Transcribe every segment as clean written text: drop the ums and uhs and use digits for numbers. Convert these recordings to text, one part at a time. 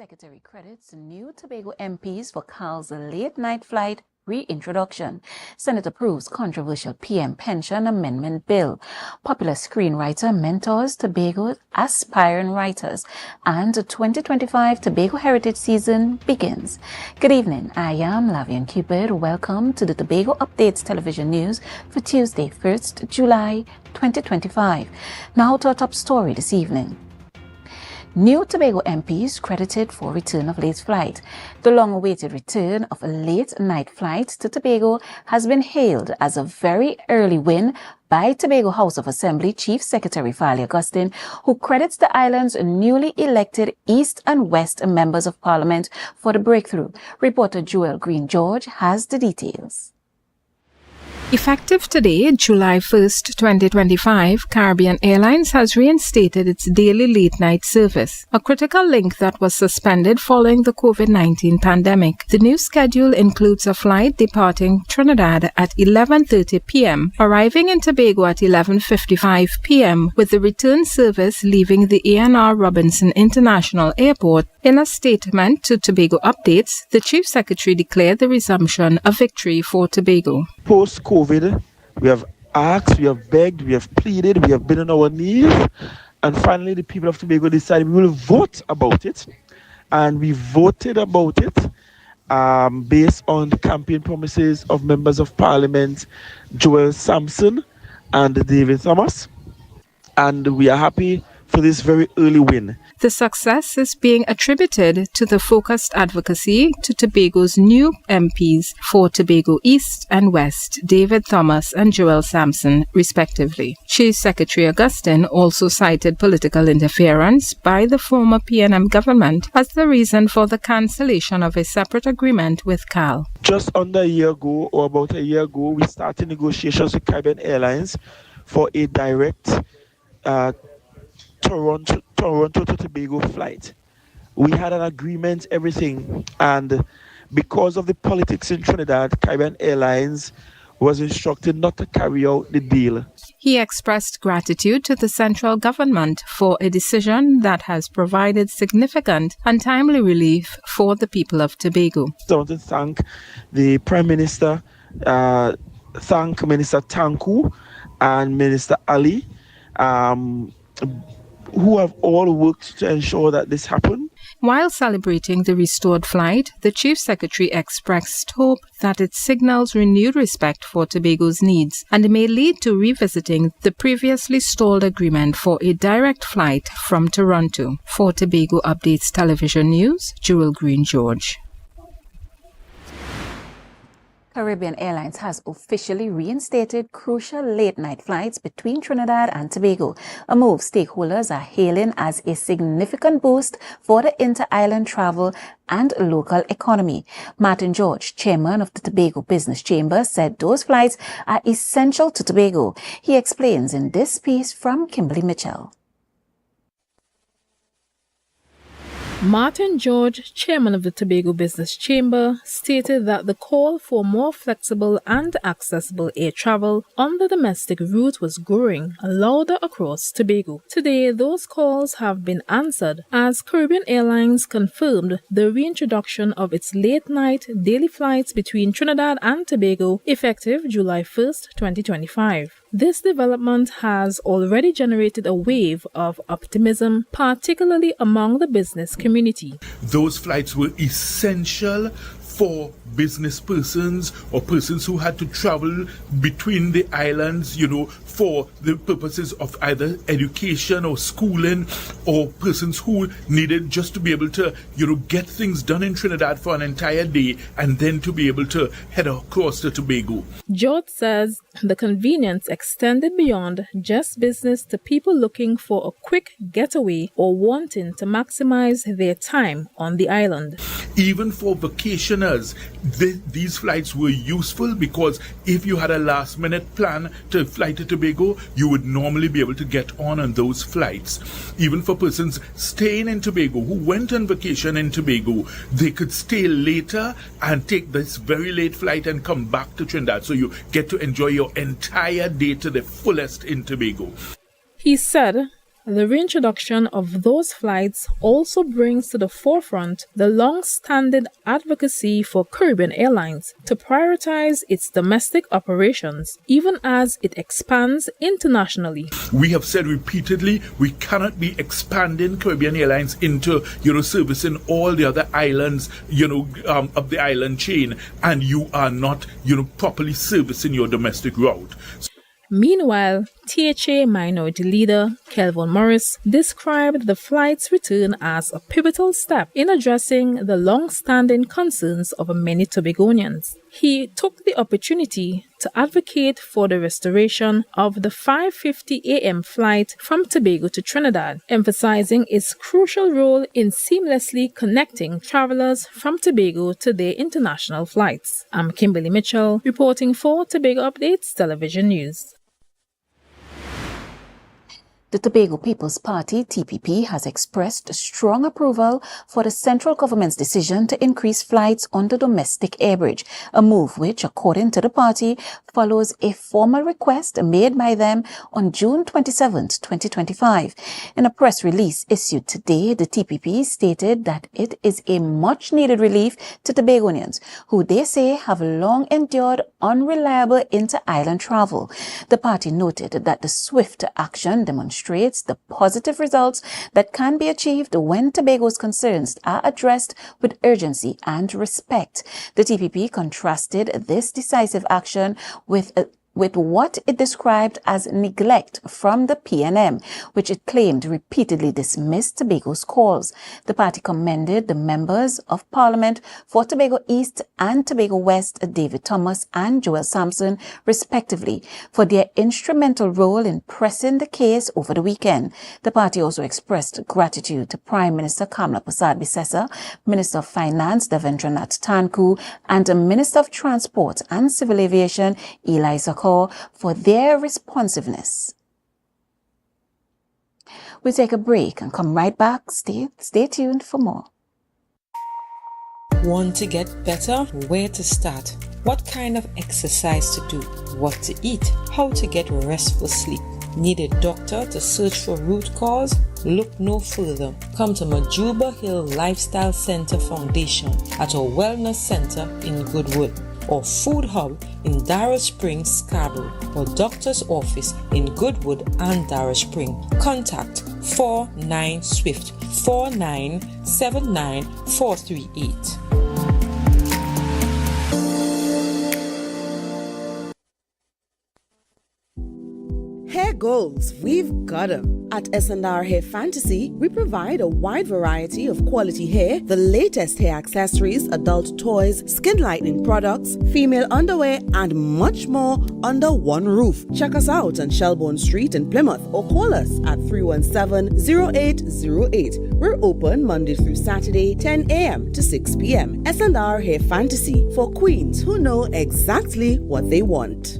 Secretary credits new Tobago MPs for CAL's late-night flight reintroduction. Senate approves controversial PM pension amendment bill. Popular screenwriter mentors Tobago's aspiring writers. And the 2025 Tobago Heritage Season begins. Good evening. I am Lavian Cupid. Welcome to the Tobago Updates Television News for Tuesday, 1st July 2025. Now to our top story this evening. New Tobago MPs credited for return of late flight. The long-awaited return of a late-night flight to Tobago has been hailed as a very early win by Tobago House of Assembly Chief Secretary Farley Augustine, who credits the island's newly elected East and West members of Parliament for the breakthrough. Reporter Joel Green-George has the details. Effective today, July 1st, 2025, Caribbean Airlines has reinstated its daily late-night service, a critical link that was suspended following the COVID-19 pandemic. The new schedule includes a flight departing Trinidad at 11:30 p.m., arriving in Tobago at 11:55 p.m., with the return service leaving the A&R Robinson International Airport. In a statement to Tobago Updates, the Chief Secretary declared the resumption a victory for Tobago. Post-COVID, we have asked, we have begged, we have pleaded, we have been on our knees, and finally the people of Tobago decided we will vote about it. And we voted about it based on the campaign promises of members of Parliament Joel Sampson and David Thomas. And we are happy for this very early win. The success is being attributed to the focused advocacy to Tobago's new MPs for Tobago East and West, David Thomas and Joel Sampson, respectively. Chief Secretary Augustine also cited political interference by the former PNM government as the reason for the cancellation of a separate agreement with CAL. Just under a year ago, or about a year ago, we started negotiations with Caribbean Airlines for a direct Toronto to Tobago flight. We had an agreement, everything, and because of the politics in Trinidad, Caribbean Airlines was instructed not to carry out the deal. He expressed gratitude to the central government for a decision that has provided significant and timely relief for the people of Tobago. I want to thank the Prime Minister, thank Minister Tanku and Minister Ali, who have all worked to ensure that this happened. While celebrating the restored flight, the Chief Secretary expressed hope that it signals renewed respect for Tobago's needs and may lead to revisiting the previously stalled agreement for a direct flight from Toronto. For Tobago Updates Television News, Joel Green-George. Caribbean Airlines has officially reinstated crucial late-night flights between Trinidad and Tobago, a move stakeholders are hailing as a significant boost for the inter-island travel and local economy. Martin George, chairman of the Tobago Business Chamber, said those flights are essential to Tobago. He explains in this piece from Kimberly Mitchell. Martin George, chairman of the Tobago Business Chamber, stated that the call for more flexible and accessible air travel on the domestic route was growing louder across Tobago. Today, those calls have been answered as Caribbean Airlines confirmed the reintroduction of its late-night daily flights between Trinidad and Tobago effective July 1st, 2025. This development has already generated a wave of optimism, particularly among the business community. Those flights were essential for business persons or persons who had to travel between the islands, for the purposes of either education or schooling, or persons who needed just to be able to, get things done in Trinidad for an entire day and then to be able to head across to Tobago. George says the convenience extended beyond just business to people looking for a quick getaway or wanting to maximize their time on the island. Even for vacationers, these flights were useful because if you had a last-minute plan to fly to Tobago, you would normally be able to get on those flights. Even for persons staying in Tobago who went on vacation in Tobago, they could stay later and take this very late flight and come back to Trinidad, so you get to enjoy your entire day to the fullest in Tobago. He said The reintroduction of those flights also brings to the forefront the long-standing advocacy for Caribbean Airlines to prioritize its domestic operations, even as it expands internationally. We have said repeatedly we cannot be expanding Caribbean Airlines into, servicing all the other islands, of the island chain, and you are not, properly servicing your domestic route. Meanwhile, THA Minority Leader Kelvin Morris described the flight's return as a pivotal step in addressing the long-standing concerns of many Tobagonians. He took the opportunity to advocate for the restoration of the 5:50 a.m. flight from Tobago to Trinidad, emphasizing its crucial role in seamlessly connecting travelers from Tobago to their international flights. I'm Kimberly Mitchell, reporting for Tobago Updates Television News. The Tobago People's Party, TPP, has expressed strong approval for the central government's decision to increase flights on the domestic air bridge, a move which, according to the party, follows a formal request made by them on June 27, 2025. In a press release issued today, the TPP stated that it is a much-needed relief to Tobagonians, who they say have long endured unreliable inter-island travel. The party noted that the swift action demonstrates the positive results that can be achieved when Tobago's concerns are addressed with urgency and respect. The TPP contrasted this decisive action with what it described as neglect from the PNM, which it claimed repeatedly dismissed Tobago's calls. The party commended the members of Parliament for Tobago East and Tobago West, David Thomas and Joel Sampson, respectively, for their instrumental role in pressing the case over the weekend. The party also expressed gratitude to Prime Minister Kamla Persad-Bissessar, Minister of Finance Devendranath Tanku, and the Minister of Transport and Civil Aviation, Eli Zakor, for their responsiveness. We'll take a break and come right back. Stay tuned for more. Want to get better? Where to start? What kind of exercise to do? What to eat? How to get restful sleep? Need a doctor to search for root cause? Look no further. Come to Majuba Hill Lifestyle Center Foundation at our Wellness Center in Goodwood, or Food Hub in Darrow Springs, Scarborough, or Doctor's Office in Goodwood and Darrow Spring. Contact 49 Swift 4979 438. Hair goals, we've got them. At S&R Hair Fantasy, we provide a wide variety of quality hair, the latest hair accessories, adult toys, skin lightening products, female underwear, and much more under one roof. Check us out on Shelbourne Street in Plymouth or call us at 317-0808. We're open Monday through Saturday, 10 a.m. to 6 p.m. S&R Hair Fantasy, for queens who know exactly what they want.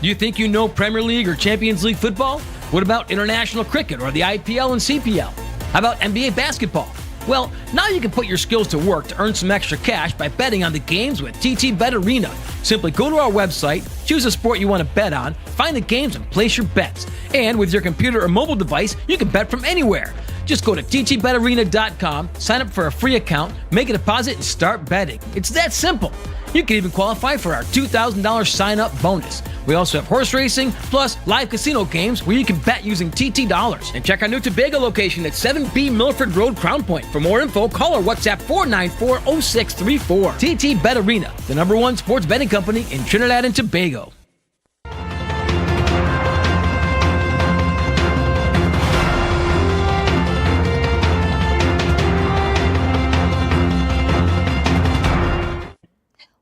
Do you think you know Premier League or Champions League football? What about international cricket or the IPL and CPL? How about NBA basketball? Well, now you can put your skills to work to earn some extra cash by betting on the games with TT Bet Arena. Simply go to our website, choose a sport you want to bet on, find the games and place your bets. And with your computer or mobile device, you can bet from anywhere. Just go to ttbetarena.com, sign up for a free account, make a deposit, and start betting. It's that simple. You can even qualify for our $2,000 sign-up bonus. We also have horse racing, plus live casino games where you can bet using TT dollars. And check our new Tobago location at 7B Milford Road, Crown Point. For more info, call or WhatsApp 494-0634. TT Bet Arena, the #1 sports betting company in Trinidad and Tobago.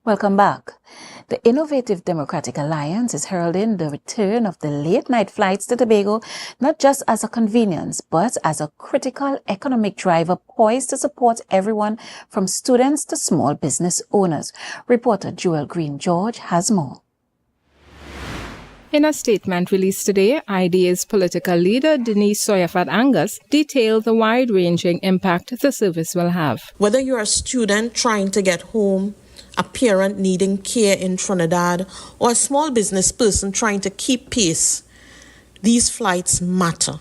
Welcome back. The Innovative Democratic Alliance is heralding the return of the late-night flights to Tobago, not just as a convenience, but as a critical economic driver poised to support everyone from students to small business owners. Reporter Joel Green-George has more. In a statement released today, IDA's political leader Denise Soyafat-Angus detailed the wide-ranging impact the service will have. Whether you're a student trying to get home, a parent needing care in Trinidad, or a small business person trying to keep pace, these flights matter.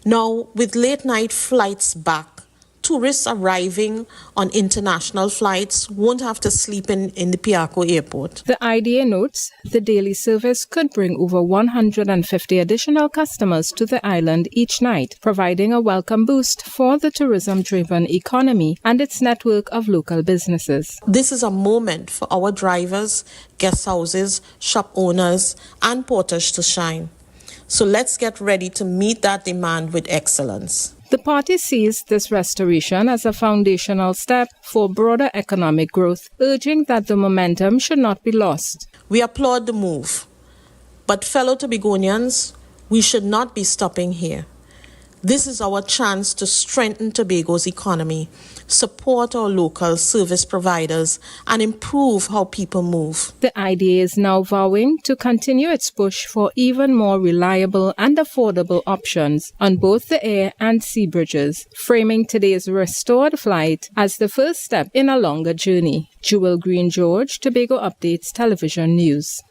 Now, with late-night flights back, tourists arriving on international flights won't have to sleep in the Piarco airport. The IDA notes the daily service could bring over 150 additional customers to the island each night, providing a welcome boost for the tourism-driven economy and its network of local businesses. This is a moment for our drivers, guest houses, shop owners, and porters to shine. So let's get ready to meet that demand with excellence. The party sees this restoration as a foundational step for broader economic growth, urging that the momentum should not be lost. We applaud the move, but fellow Tobagonians, we should not be stopping here. This is our chance to strengthen Tobago's economy, support our local service providers, and improve how people move. The IDA is now vowing to continue its push for even more reliable and affordable options on both the air and sea bridges, framing today's restored flight as the first step in a longer journey. Joel Green-George, Tobago Updates Television News.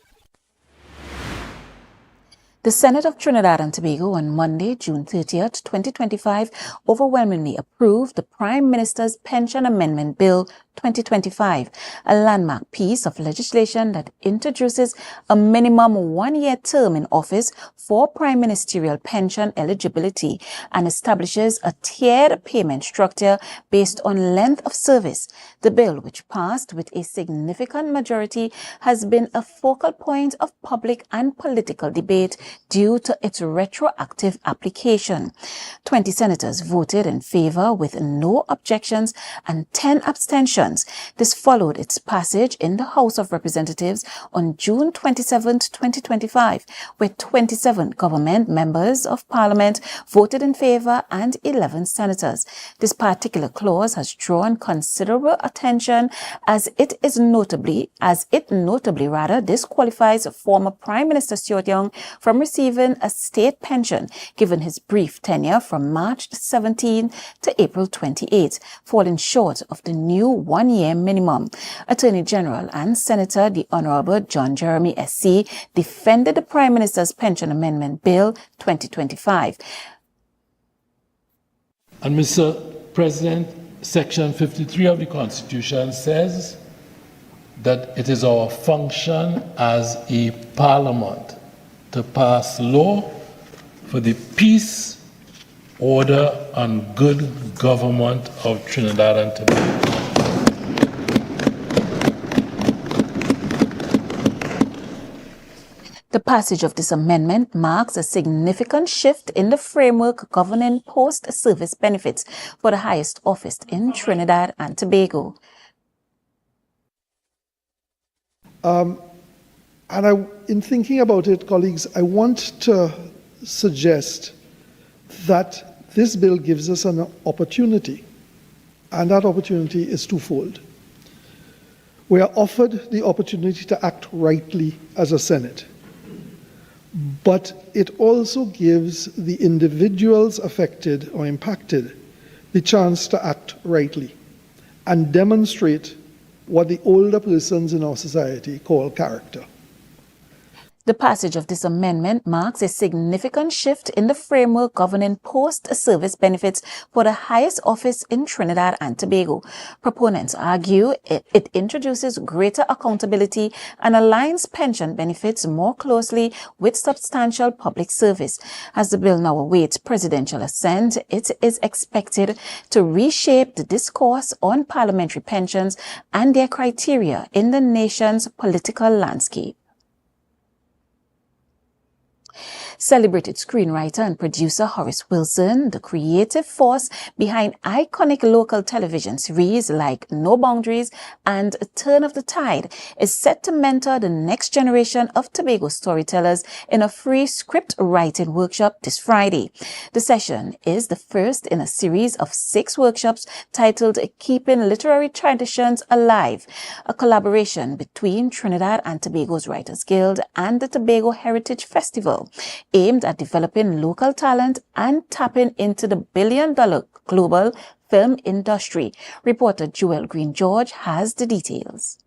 The Senate of Trinidad and Tobago on Monday, June 30th, 2025, overwhelmingly approved the Prime Minister's Pension Amendment Bill 2025, a landmark piece of legislation that introduces a minimum one-year term in office for prime ministerial pension eligibility and establishes a tiered payment structure based on length of service. The bill, which passed with a significant majority, has been a focal point of public and political debate due to its retroactive application. 20 senators voted in favor with no objections and 10 abstentions. This followed its passage in the House of Representatives on June 27, 2025, where 27 government members of Parliament voted in favor and 11 senators. This particular clause has drawn considerable attention as it notably disqualifies former Prime Minister Stuart Young from receiving a state pension given his brief tenure from March 17 to April 28, falling short of the new one-year minimum. Attorney General and Senator the Honorable John Jeremy SC defended the Prime Minister's Pension Amendment Bill 2025. And Mr. President, Section 53 of the Constitution says that it is our function as a parliament to pass law for the peace, order, and good government of Trinidad and Tobago. The passage of this amendment marks a significant shift in the framework governing post-service benefits for the highest office in Trinidad and Tobago. In thinking about it, colleagues, I want to suggest that this bill gives us an opportunity, and that opportunity is twofold. We are offered the opportunity to act rightly as a Senate, but it also gives the individuals affected or impacted the chance to act rightly and demonstrate what the older persons in our society call character. The passage of this amendment marks a significant shift in the framework governing post-service benefits for the highest office in Trinidad and Tobago. Proponents argue it introduces greater accountability and aligns pension benefits more closely with substantial public service. As the bill now awaits presidential assent, it is expected to reshape the discourse on parliamentary pensions and their criteria in the nation's political landscape. Celebrated screenwriter and producer Horace Wilson, the creative force behind iconic local television series like No Boundaries and Turn of the Tide, is set to mentor the next generation of Tobago storytellers in a free script writing workshop this Friday. The session is the first in a series of 6 workshops titled Keeping Literary Traditions Alive, a collaboration between Trinidad and Tobago's Writers Guild and the Tobago Heritage Festival, aimed at developing local talent and tapping into the billion-dollar global film industry. Reporter Joel Green George has the details.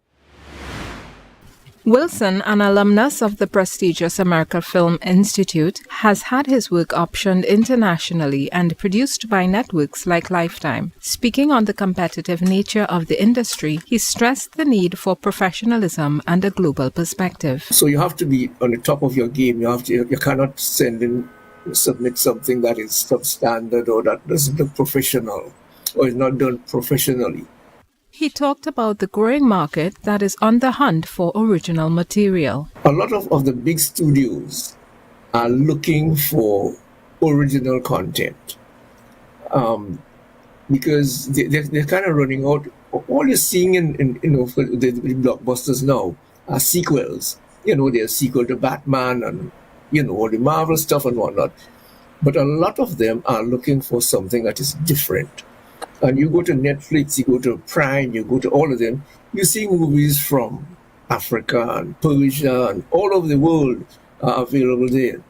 Wilson, an alumnus of the prestigious American Film Institute, has had his work optioned internationally and produced by networks like Lifetime. Speaking on the competitive nature of the industry, he stressed the need for professionalism and a global perspective. So you have to be on the top of your game. You cannot submit something that is substandard or that doesn't look professional or is not done professionally. He talked about the growing market that is on the hunt for original material. A lot of the big studios are looking for original content because they're kind of running out. All you're seeing in the blockbusters now are sequels. They're a sequel to Batman and all the Marvel stuff and whatnot. But a lot of them are looking for something that is different. And you go to Netflix, you go to Prime, you go to all of them, you see movies from Africa and Persia and all over the world are available there.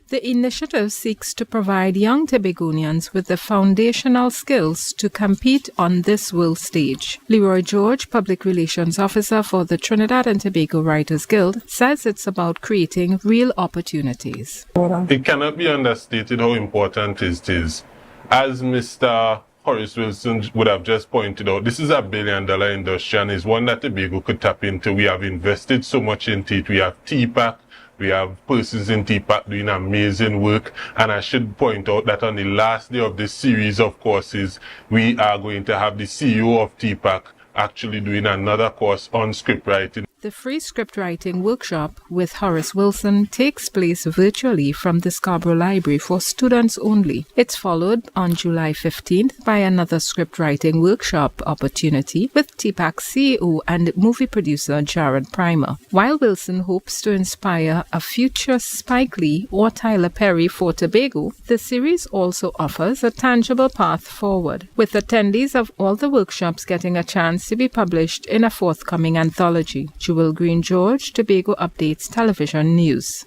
The initiative seeks to provide young Tobagonians with the foundational skills to compete on this world stage. Leroy George, Public Relations Officer for the Trinidad and Tobago Writers Guild, says it's about creating real opportunities. It cannot be understated how important it is. As Mr. Horace Wilson would have just pointed out, this is a billion-dollar industry and is one that Tobago could tap into. We have invested so much into it. We have TPAC, we have persons in TPAC doing amazing work, and I should point out that on the last day of this series of courses, we are going to have the CEO of TPAC actually doing another course on script writing. The free scriptwriting workshop with Horace Wilson takes place virtually from the Scarborough Library for students only. It's followed on July 15th by another scriptwriting workshop opportunity with TPAC CEO and movie producer Jared Primer. While Wilson hopes to inspire a future Spike Lee or Tyler Perry for Tobago, the series also offers a tangible path forward, with attendees of all the workshops getting a chance to be published in a forthcoming anthology. Joel Green George, Tobago Updates Television News.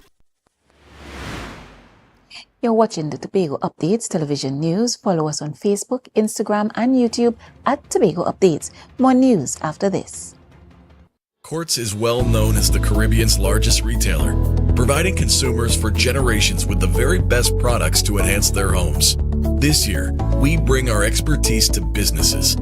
You're watching the Tobago Updates Television News. Follow us on Facebook, Instagram, and YouTube at Tobago Updates. More news after this. Courts is well known as the Caribbean's largest retailer, providing consumers for generations with the very best products to enhance their homes. This year, we bring our expertise to businesses.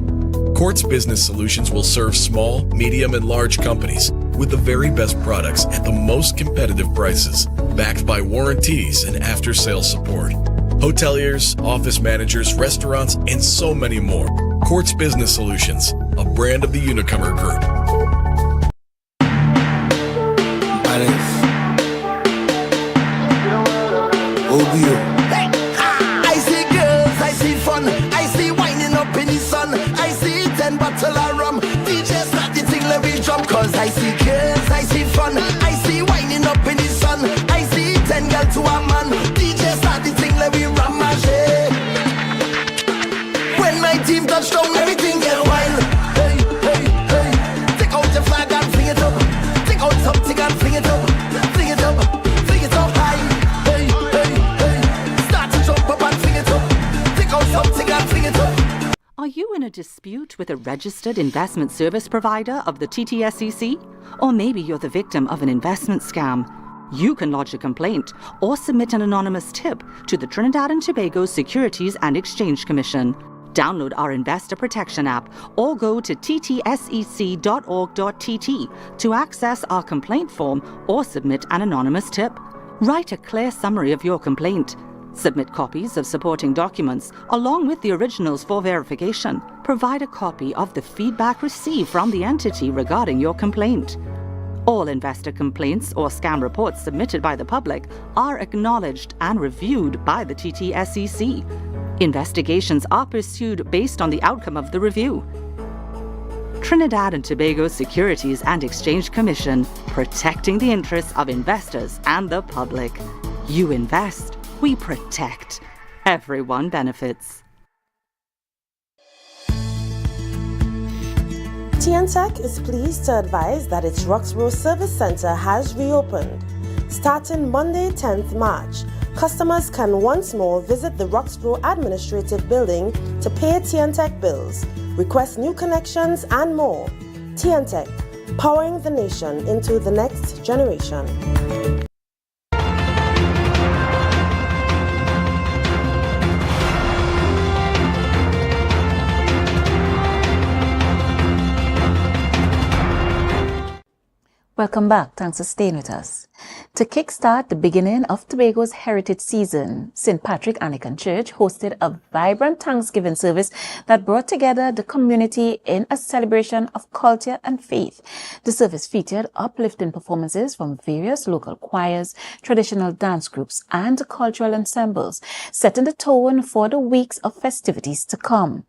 Courts Business Solutions will serve small, medium, and large companies with the very best products at the most competitive prices, backed by warranties and after-sales support. Hoteliers, office managers, restaurants, and so many more. Courts Business Solutions, a brand of the Unicomer Group. I see girls, I see fun, I see winding up in the sun, I see 10 bottle of rum, DJ start the thing, let me jump. Cause I see girls, I see fun, I see winding up in the sun, I see 10 girls to a man, DJ start the thing, let me rum my shit. When my team touch down, everything get wild. Hey, hey, hey, take out your flag and fling it up, take out something and fling it up, fling it up, fling it up high. Hey, hey, hey, start to jump up and fling it up, take out something and fling it up. Are you in a dispute with a registered investment service provider of the TTSEC? Or maybe you're the victim of an investment scam? You can lodge a complaint or submit an anonymous tip to the Trinidad and Tobago Securities and Exchange Commission. Download our Investor Protection app or go to ttsec.org.tt to access our complaint form or submit an anonymous tip. Write a clear summary of your complaint. Submit copies of supporting documents along with the originals for verification. Provide a copy of the feedback received from the entity regarding your complaint. All investor complaints or scam reports submitted by the public are acknowledged and reviewed by the TTSEC. Investigations are pursued based on the outcome of the review. Trinidad and Tobago Securities and Exchange Commission, protecting the interests of investors and the public. You invest, we protect. Everyone benefits. TNTech is pleased to advise that its Roxborough Service Center has reopened. Starting Monday, 10th March, customers can once more visit the Roxborough Administrative Building to pay TNTech bills, request new connections, and more. TNTech, powering the nation into the next generation. Welcome back. Thanks for staying with us. To kickstart the beginning of Tobago's heritage season, St. Patrick Anglican Church hosted a vibrant Thanksgiving service that brought together the community in a celebration of culture and faith. The service featured uplifting performances from various local choirs, traditional dance groups, and cultural ensembles, setting the tone for the weeks of festivities to come.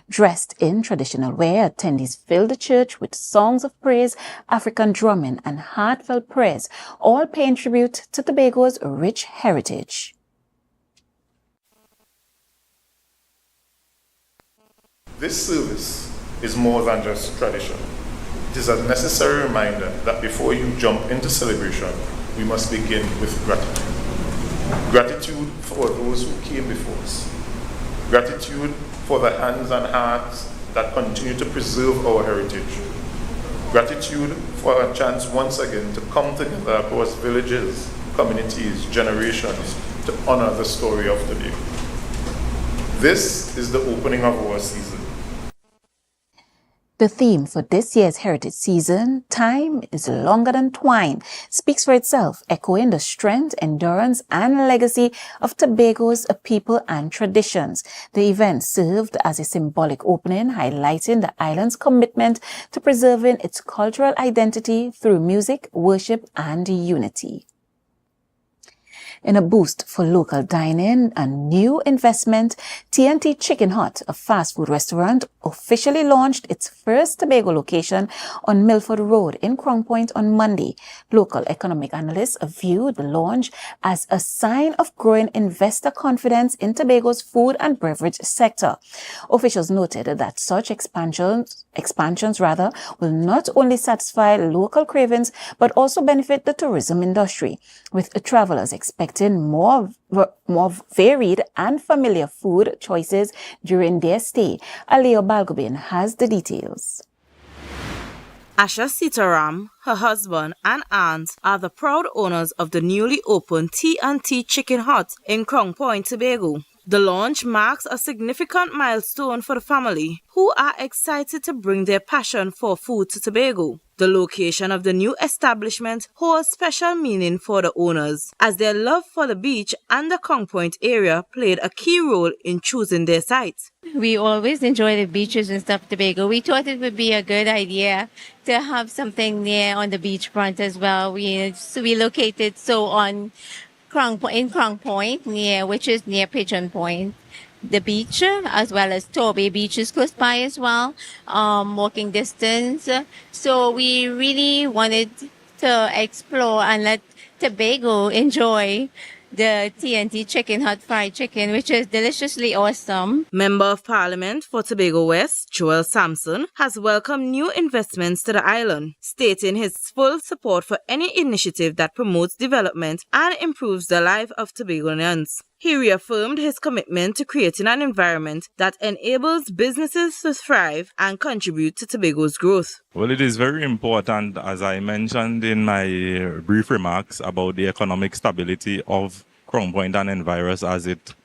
Dressed in traditional wear, attendees filled the church with songs of praise, African drumming, and heartfelt prayers, all paying tribute to Tobago's rich heritage. This service is more than just tradition. It is a necessary reminder that before you jump into celebration, we must begin with gratitude. Gratitude for those who came before us. Gratitude for the hands and hearts that continue to preserve our heritage. Gratitude for a chance once again to come together across villages, communities, generations to honor the story of Tobago. This is the opening of our season. The theme for this year's Heritage Season, Time is Longer Than Twine, speaks for itself, echoing the strength, endurance, and legacy of Tobago's people and traditions. The event served as a symbolic opening, highlighting the island's commitment to preserving its cultural identity through music, worship, and unity. In a boost for local dining and new investment, TNT Chicken Hut, a fast food restaurant, officially launched its first Tobago location on Milford Road in Crown Point on Monday. Local economic analysts viewed the launch as a sign of growing investor confidence in Tobago's food and beverage sector. Officials noted that such expansions will not only satisfy local cravings but also benefit the tourism industry, with travelers expecting more varied and familiar food choices during their stay. Aleo Balgobin has the details. Asha Sitaram, her husband and aunt are the proud owners of the newly opened T&T Chicken Hut in Crown Point, Tobago. The launch marks a significant milestone for the family, who are excited to bring their passion for food to Tobago. The location of the new establishment holds special meaning for the owners, as their love for the beach and the Crown Point area played a key role in choosing their site. We always enjoy the beaches and stuff, Tobago. We thought it would be a good idea to have something near on the beachfront as well. We located in Crown Point, which is near Pigeon Point. The beach, as well as Torbay Beach is close by as well, walking distance. So we really wanted to explore and let Tobago enjoy the TNT Chicken Hut fried chicken, which is deliciously awesome. Member of Parliament for Tobago West, Joel Sampson, has welcomed new investments to the island, stating his full support for any initiative that promotes development and improves the life of Tobagoans. He reaffirmed his commitment to creating an environment that enables businesses to thrive and contribute to Tobago's growth. Well, it is very important, as I mentioned in my brief remarks, about the economic stability of Crown Point and Envirus as it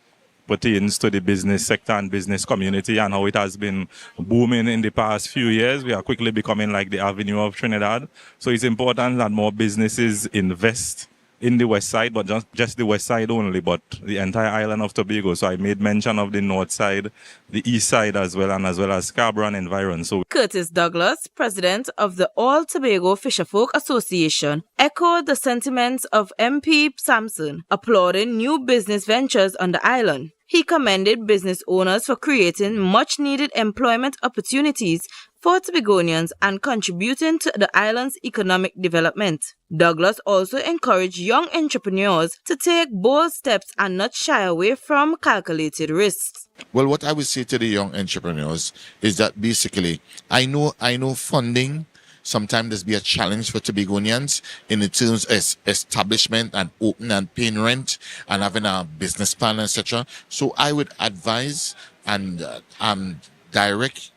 pertains to the business sector and business community, and how it has been booming in the past few years. We are quickly becoming like the Avenue of Trinidad. So it's important that more businesses invest in the west side, but just the west side only, but the entire island of Tobago. So I made mention of the north side, the east side as well as Scarborough and environ. So Curtis Douglas, president of the All Tobago Fisherfolk Association, echoed the sentiments of MP Sampson, applauding new business ventures on the island. He commended business owners for creating much-needed employment opportunities for Tobagonians and contributing to the island's economic development. Douglas also encouraged young entrepreneurs to take bold steps and not shy away from calculated risks. Well, what I would say to the young entrepreneurs is that basically, I know funding sometimes there's be a challenge for Tobagonians in the terms of establishment and opening and paying rent and having a business plan, etc. So I would advise and direct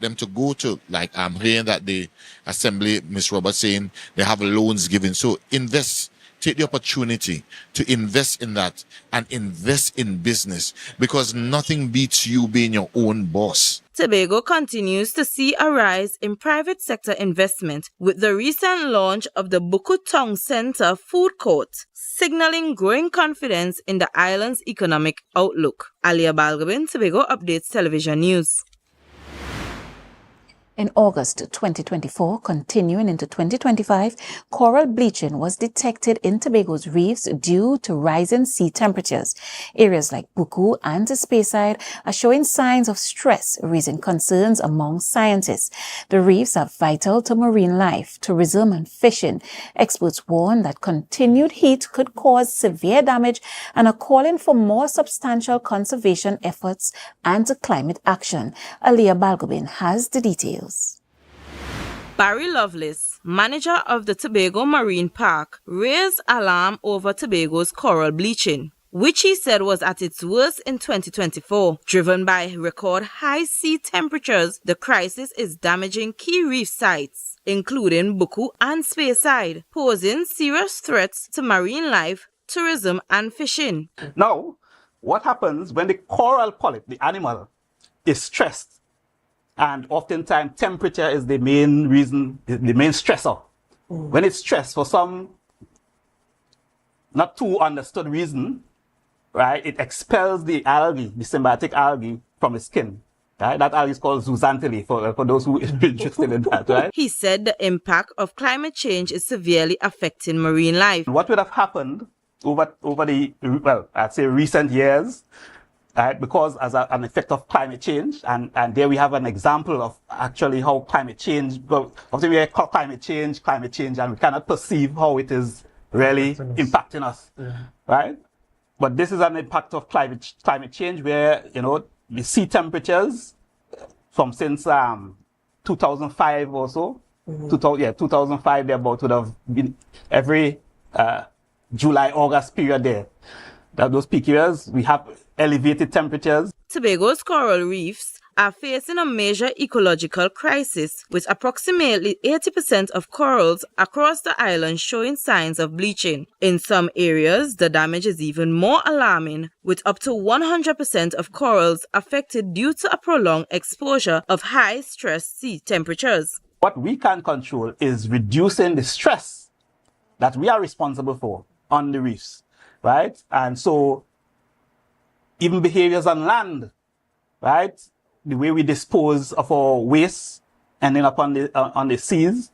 them to go to, like I'm hearing that the assembly, Ms. Roberts saying they have loans given. So invest. Take the opportunity to invest in that and invest in business, because nothing beats you being your own boss. Tobago continues to see a rise in private sector investment with the recent launch of the Buku Town Centre food court, signaling growing confidence in the island's economic outlook. Alia Balgobin, Tobago Updates Television News. In August 2024, continuing into 2025, coral bleaching was detected in Tobago's reefs due to rising sea temperatures. Areas like Buku and Speyside are showing signs of stress, raising concerns among scientists. The reefs are vital to marine life, tourism and fishing. Experts warn that continued heat could cause severe damage and are calling for more substantial conservation efforts and climate action. Aliyah Balgobin has the details. Barry Lovelace, manager of the Tobago Marine Park, raised alarm over Tobago's coral bleaching, which he said was at its worst in 2024. Driven by record high sea temperatures, the crisis is damaging key reef sites, including Buku and Speyside, posing serious threats to marine life, tourism and fishing. Now, what happens when the coral polyp, the animal, is stressed? And oftentimes temperature is the main reason, the main stressor. When it's stressed for some not too understood reason, right, it expels the algae, the symbiotic algae, from its skin. Right? That algae is called zooxanthellae for those who are interested in that, right? He said the impact of climate change is severely affecting marine life. What would have happened over the, well, I'd say recent years, because as an effect of climate change, and there we have an example of actually how climate change, well, obviously we call climate change, and we cannot perceive how it is really impacting us, right? But this is an impact of climate change where, you know, the sea temperatures from since 2005 or so, 2005, they about would have been every July, August period there. Those peak years, we have elevated temperatures. Tobago's coral reefs are facing a major ecological crisis, with approximately 80% of corals across the island showing signs of bleaching. In some areas, the damage is even more alarming, with up to 100% of corals affected due to a prolonged exposure of high-stress sea temperatures. What we can control is reducing the stress that we are responsible for on the reefs, right? And so even behaviors on land, right? The way we dispose of our waste ending up on the seas.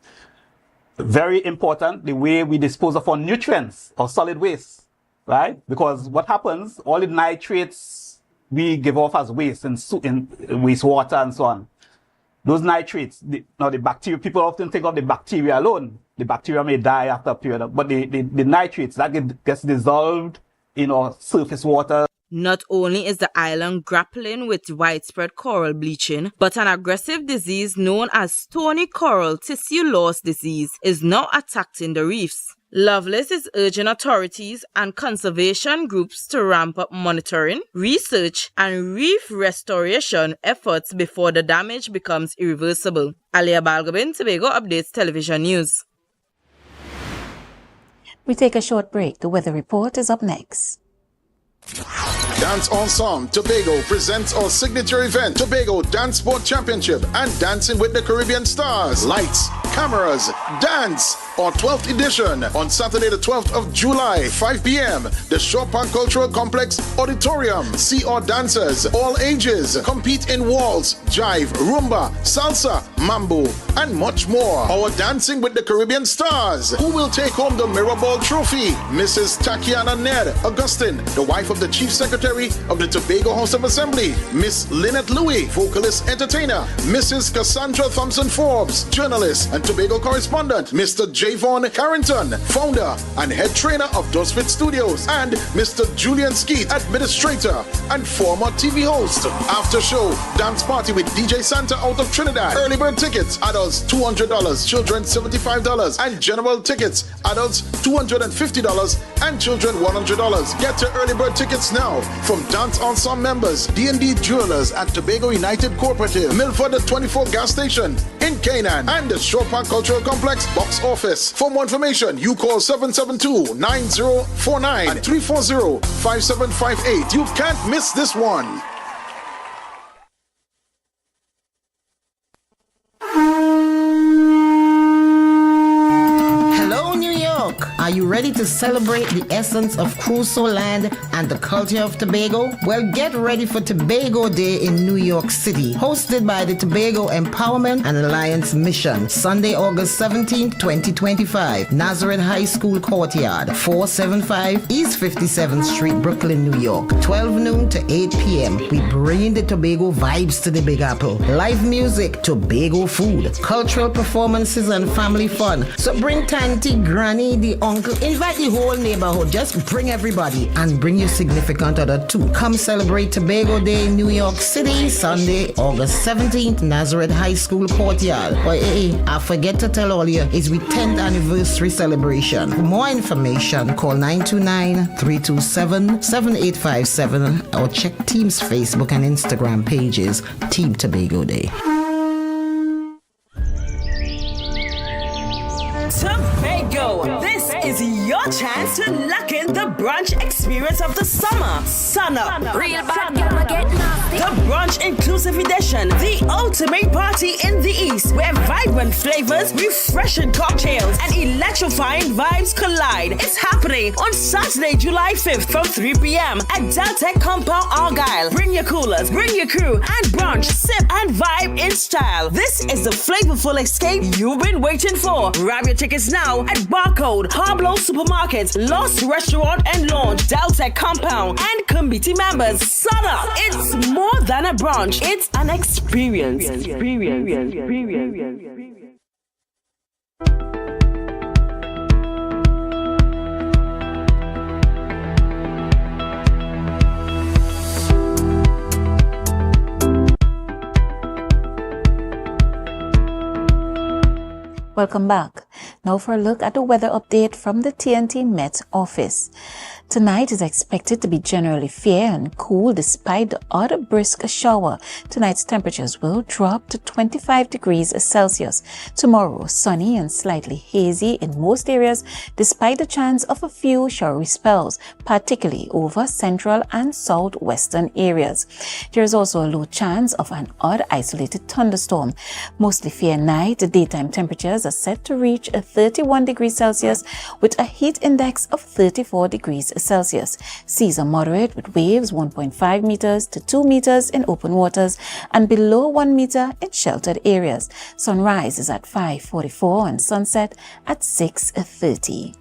Very important, the way we dispose of our nutrients or solid waste, right? Because what happens, all the nitrates we give off as waste in wastewater and so on. Those nitrates, the bacteria, people often think of the bacteria alone. The bacteria may die after a period, but the nitrates, that gets dissolved in our surface water. Not only is the island grappling with widespread coral bleaching, but an aggressive disease known as stony coral tissue loss disease is now attacking the reefs. Lovelace is urging authorities and conservation groups to ramp up monitoring, research, and reef restoration efforts before the damage becomes irreversible. Alia Balgobin, Tobago Updates Television News. We take a short break. The weather report is up next. Dance Ensemble Tobago presents our signature event, Tobago Dance Sport Championship and Dancing with the Caribbean Stars. Lights, cameras, dance. Our 12th edition on Saturday the 12th of July, 5 p.m. The Shore Park Cultural Complex Auditorium. See our dancers, all ages, compete in waltz, jive, rumba, salsa, mambo, and much more. Our Dancing with the Caribbean Stars. Who will take home the Mirrorball Trophy? Mrs. Takiana Ned Augustine, the wife of the Chief Secretary of the Tobago House of Assembly. Miss Lynette Louis, vocalist entertainer. Mrs. Cassandra Thompson Forbes, journalist and Tobago correspondent. Mr. Javon Carrington, founder and head trainer of Dosfit Studios. And Mr. Julian Skeet, administrator and former TV host. After show, dance party with DJ Santa out of Trinidad. Early bird tickets, adults $200, children $75, and general tickets, adults $250 and children $100. Get your early bird tickets now from Dance Ensemble members, D&D Jewelers at Tobago United Cooperative, Milford the 24 gas station in Canaan, and the Shore Park Cultural Complex box office. For more information, you call 772-9049 and 340-5758. You can't miss this one. Hello, New York. Are you ready to celebrate the essence of Crusoe Land and the culture of Tobago? Well, get ready for Tobago Day in New York City, hosted by the Tobago Empowerment and Alliance Mission, Sunday, August 17th, 2025, Nazareth High School Courtyard, 475 East 57th Street, Brooklyn, New York, 12 noon to 8 p.m. We bring the Tobago vibes to the Big Apple. Live music, Tobago food, cultural performances, and family fun. So bring Tanty, Granny, the uncle, invite the whole neighborhood. Just bring everybody and bring your significant other too. Come celebrate Tobago Day in New York City, Sunday, August 17th, Nazareth High School Courtyard. But hey, I forget to tell all you, it's we 10th anniversary celebration. For more information, call 929-327-7857 or check Team's Facebook and Instagram pages, Team Tobago Day. Tobago, this is your chance to lock in the brunch experience of the summer. Sun Up. Real bad girl, get nasty. The brunch inclusive edition, the ultimate party in the East, where vibrant flavors, refreshing cocktails, and electrifying vibes collide. It's happening on Saturday, July 5th from 3 p.m. at Deltec Compound, Argyle. Bring your coolers, bring your crew, and brunch, sip, and vibe in style. This is the flavorful escape you've been waiting for. Grab your tickets now at Barcode, Pablo Supermarket, Lost Restaurant and Lounge, Deltec Compound, and committee members. Sun Up. It's more than a brunch. It's an experience. Welcome back. Now for a look at the weather update from the TNT Met office. Tonight is expected to be generally fair and cool despite the odd brisk shower. Tonight's temperatures will drop to 25 degrees Celsius. Tomorrow, sunny and slightly hazy in most areas despite the chance of a few showery spells, particularly over central and southwestern areas. There is also a low chance of an odd isolated thunderstorm. Mostly fair night, the daytime temperatures are set to reach 31 degrees Celsius with a heat index of 34 degrees Celsius. Seas are moderate with waves 1.5 meters to 2 meters in open waters and below 1 meter in sheltered areas. Sunrise is at 5:44 and sunset at 6:30.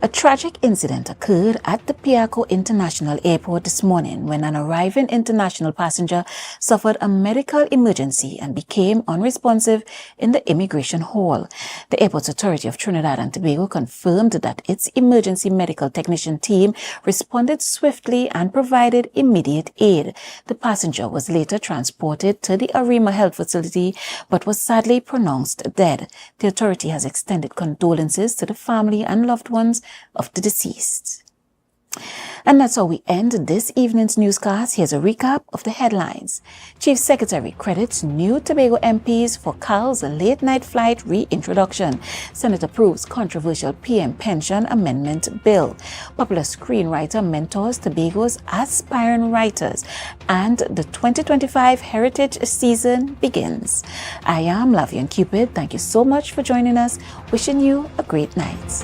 A tragic incident occurred at the Piaco International Airport this morning when an arriving international passenger suffered a medical emergency and became unresponsive in the immigration hall. The Airports Authority of Trinidad and Tobago confirmed that its emergency medical technician team responded swiftly and provided immediate aid. The passenger was later transported to the Arima Health Facility but was sadly pronounced dead. The authority has extended condolences to the family and loved ones of the deceased. And that's how we end this evening's newscast. Here's a recap of the headlines. Chief Secretary credits new Tobago MPs for Carl's late-night flight reintroduction. Senate approves controversial PM pension amendment bill. Popular screenwriter mentors Tobago's aspiring writers. And the 2025 Heritage season begins. I am Lavian Cupid. Thank you so much for joining us. Wishing you a great night.